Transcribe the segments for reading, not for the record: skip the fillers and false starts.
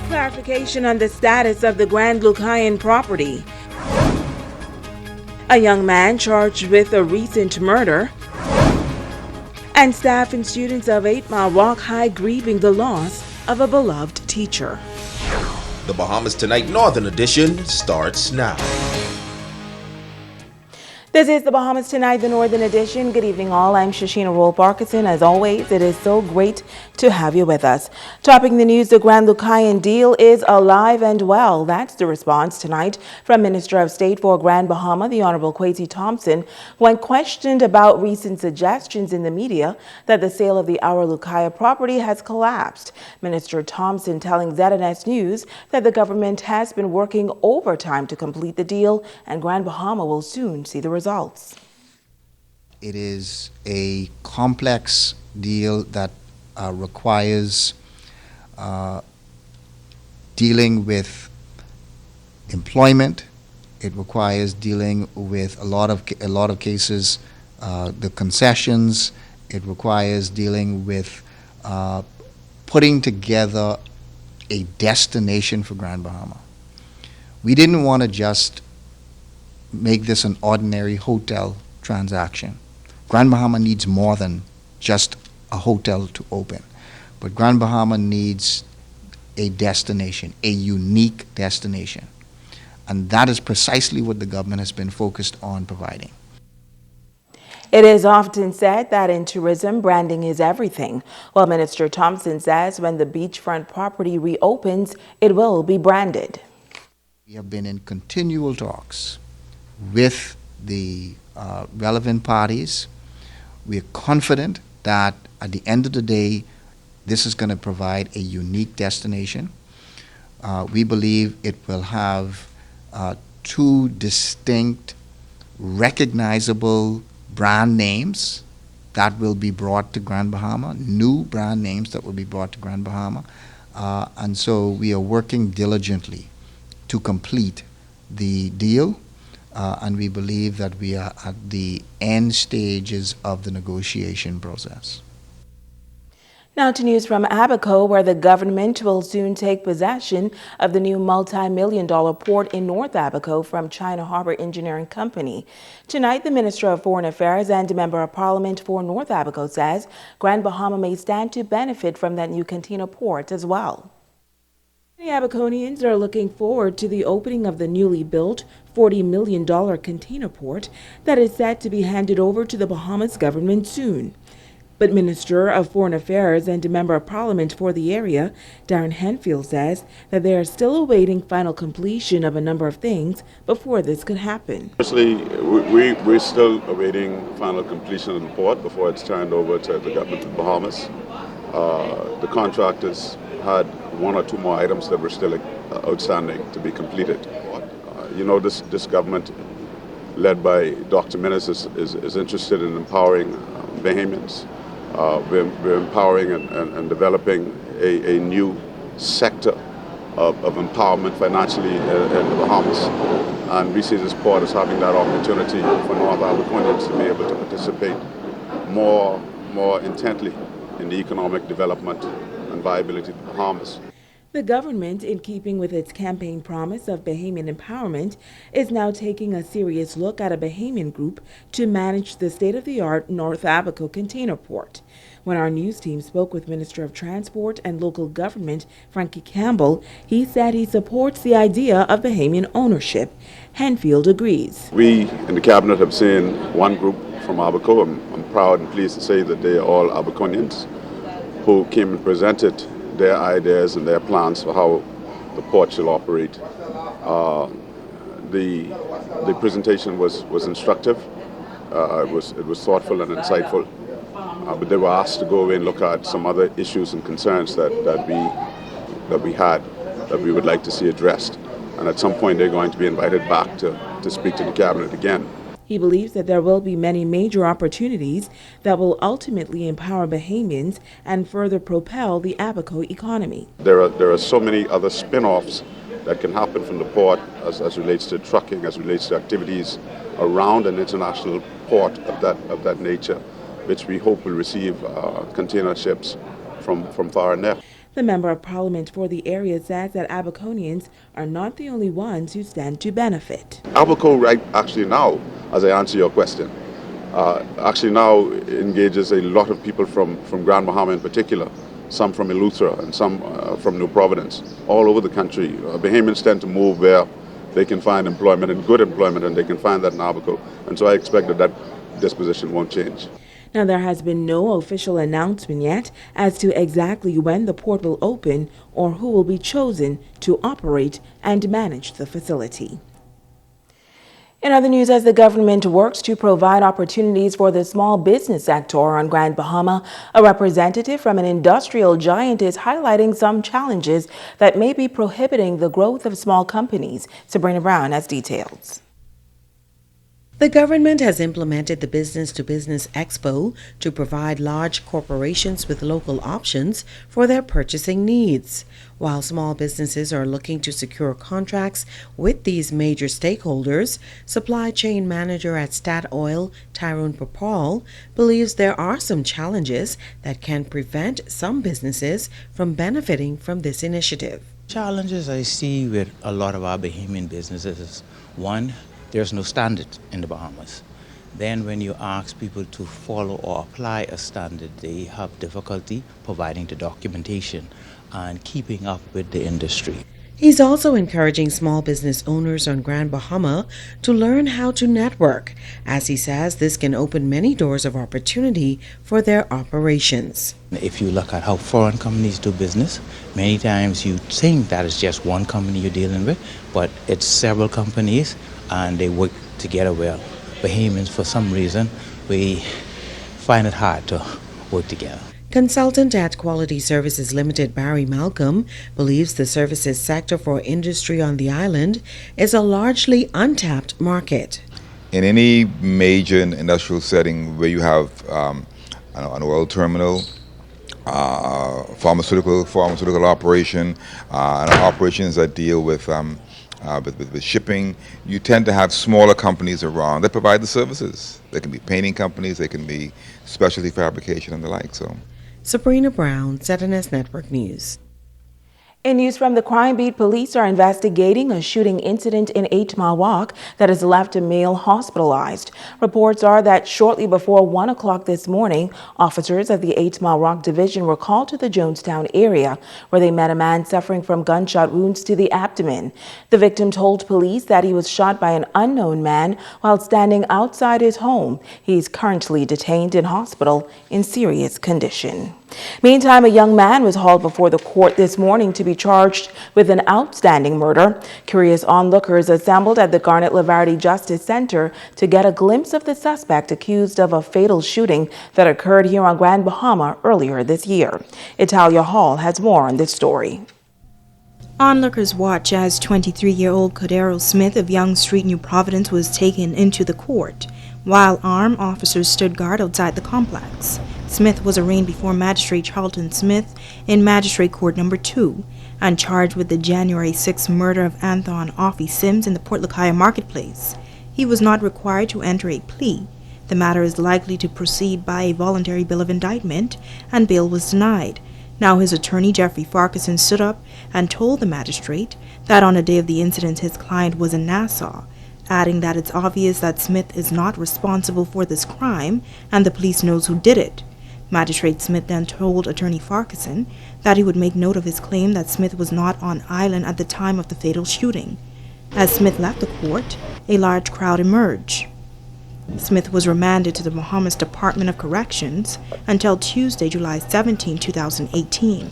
Clarification on the status of the Grand Lucayan property. A young man charged with a recent murder. And staff and students of 8 Mile Rock High grieving the loss of a beloved teacher. The Bahamas Tonight Northern Edition starts now. This is the Bahamas Tonight, the Northern Edition. Good evening, all. I'm Shashina Roll-Parkinson. As always, it is so great to have you with us. Topping the news, the Grand Lucayan deal is alive and well. That's the response tonight from Minister of State for Grand Bahama, the Honorable Kwesi Thompson, when questioned about recent suggestions in the media that the sale of the Our Lucaya property has collapsed. Minister Thompson telling ZNS News that the government has been working overtime to complete the deal, and Grand Bahama will soon see the results. It is a complex deal that requires dealing with employment. It requires dealing with a lot of cases, the concessions. It requires dealing with putting together a destination for Grand Bahama. We didn't want to just make this an ordinary hotel transaction. Grand Bahama needs more than just a hotel to open, but Grand Bahama needs a destination, a unique destination, and that is precisely what the government has been focused on providing. It is often said that in tourism, branding is everything. Well, Minister Thompson says when the beachfront property reopens, it will be branded. We have been in continual talks with the relevant parties. We are confident that at the end of the day, this is going to provide a unique destination. We believe it will have two distinct, recognizable brand names that will be brought to Grand Bahama, new brand names that will be brought to Grand Bahama. And so we are working diligently to complete the deal. And we believe that we are at the end stages of the negotiation process. Now to news from Abaco, where the government will soon take possession of the new multi-million-dollar port in North Abaco from China Harbor Engineering Company. Tonight, the Minister of Foreign Affairs and Member of Parliament for North Abaco says Grand Bahama may stand to benefit from that new container port as well. The Abaconians are looking forward to the opening of the newly built $40 million container port that is set to be handed over to the Bahamas government soon. But Minister of Foreign Affairs and Member of Parliament for the area, Darren Henfield, says that they are still awaiting final completion of a number of things before this could happen. Firstly, we're still awaiting final completion of the port before it's turned over to the government of the Bahamas. The contractors had one or two more items that were still outstanding to be completed. You know, this government, led by Dr. Menes, is interested in empowering Bahamians. We're empowering and developing a new sector of empowerment financially in the Bahamas. And we see this port as having that opportunity for North Abaconians to be able to participate more intently in the economic development and viability of the Bahamas. The government, in keeping with its campaign promise of Bahamian empowerment, is now taking a serious look at a Bahamian group to manage the state-of-the-art North Abaco container port. When our news team spoke with Minister of Transport and Local Government Frankie Campbell, he said he supports the idea of Bahamian ownership. Henfield agrees. We in the cabinet have seen one group from Abaco. I'm proud and pleased to say that they are all Abaconians who came and presented their ideas and their plans for how the port shall operate. The presentation was instructive. It was thoughtful and insightful. But they were asked to go away and look at some other issues and concerns that we would like to see addressed. And at some point they're going to be invited back to speak to the cabinet again. He believes that there will be many major opportunities that will ultimately empower Bahamians and further propel the Abaco economy. There are so many other spin-offs that can happen from the port as relates to trucking, as relates to activities around an international port of that nature, which we hope will receive container ships from far and near. The Member of Parliament for the area says that Abaconians are not the only ones who stand to benefit. Abaco right actually now, as I answer your question, actually now engages a lot of people from Grand Bahama in particular, some from Eleuthera and some from New Providence, all over the country. Bahamians tend to move where they can find employment and good employment, and they can find that in Abaco. And so I expect that disposition won't change. Now, there has been no official announcement yet as to exactly when the port will open or who will be chosen to operate and manage the facility. In other news, as the government works to provide opportunities for the small business sector on Grand Bahama, a representative from an industrial giant is highlighting some challenges that may be prohibiting the growth of small companies. Sabrina Brown has details. The government has implemented the Business to Business Expo to provide large corporations with local options for their purchasing needs. While small businesses are looking to secure contracts with these major stakeholders, supply chain manager at Statoil, Tyrone Papal, believes there are some challenges that can prevent some businesses from benefiting from this initiative. Challenges I see with a lot of our Bahamian businesses is, one, there's no standard in the Bahamas. Then when you ask people to follow or apply a standard, they have difficulty providing the documentation and keeping up with the industry. He's also encouraging small business owners on Grand Bahama to learn how to network, as he says this can open many doors of opportunity for their operations. If you look at how foreign companies do business, many times you think that it's just one company you're dealing with, but it's several companies and they work together well. Bahamians, for some reason, we find it hard to work together. Consultant at Quality Services Limited Barry Malcolm believes the services sector for industry on the island is a largely untapped market. In any major industrial setting where you have an oil terminal, pharmaceutical operation, and operations that deal with shipping, you tend to have smaller companies around that provide the services. They can be painting companies, they can be specialty fabrication and the like. So, Sabrina Brown, ZNS Network News. In news from the crime beat, police are investigating a shooting incident in 8 Mile Walk that has left a male hospitalized. Reports are that shortly before 1 o'clock this morning, officers of the 8 Mile Walk Division were called to the Jonestown area, where they met a man suffering from gunshot wounds to the abdomen. The victim told police that he was shot by an unknown man while standing outside his home. He's currently detained in hospital in serious condition. Meantime, a young man was hauled before the court this morning to be charged with an outstanding murder. Curious onlookers assembled at the Garnet Lavardi Justice Center to get a glimpse of the suspect accused of a fatal shooting that occurred here on Grand Bahama earlier this year. Italia Hall has more on this story. Onlookers watch as 23-year-old Cordero Smith of Young Street, New Providence was taken into the court, while armed officers stood guard outside the complex. Smith was arraigned before Magistrate Charlton Smith in Magistrate Court Number 2 and charged with the January 6 murder of Anthon Offie Sims in the Port Lakaya Marketplace. He was not required to enter a plea. The matter is likely to proceed by a voluntary bill of indictment, and bail was denied. Now his attorney, Jeffrey Farquharson, stood up and told the magistrate that on the day of the incident his client was in Nassau, adding that it's obvious that Smith is not responsible for this crime and the police knows who did it. Magistrate Smith then told Attorney Farquharson that he would make note of his claim that Smith was not on island at the time of the fatal shooting. As Smith left the court, a large crowd emerged. Smith was remanded to the Bahamas Department of Corrections until Tuesday, July 17, 2018.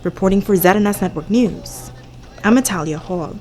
Reporting for ZNS Network News, I'm Italia Hall.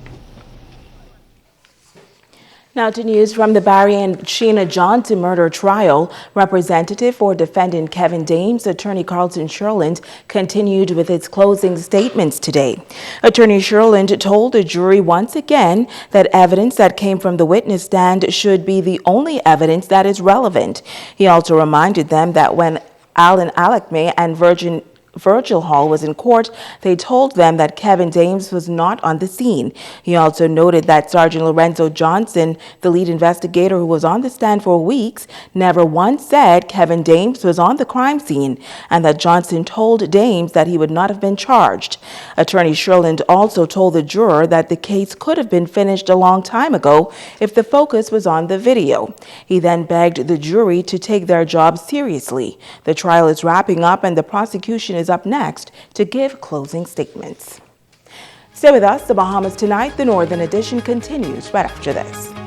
Now to news from the Barry and Sheena Johnson murder trial. Representative for defendant Kevin Dames, attorney Carlton Sherland, continued with its closing statements today. Attorney Sherland told the jury once again that evidence that came from the witness stand should be the only evidence that is relevant. He also reminded them that when Alan Alakme and Virgin Virgil Hall was in court, they told them that Kevin Dames was not on the scene. He also noted that Sergeant Lorenzo Johnson, the lead investigator who was on the stand for weeks, never once said Kevin Dames was on the crime scene, and that Johnson told Dames that he would not have been charged. Attorney Sherland also told the juror that the case could have been finished a long time ago if the focus was on the video. He then begged the jury to take their job seriously. The trial is wrapping up and the prosecution is up next to give closing statements. Stay with us. The Bahamas Tonight, the Northern Edition, continues right after this.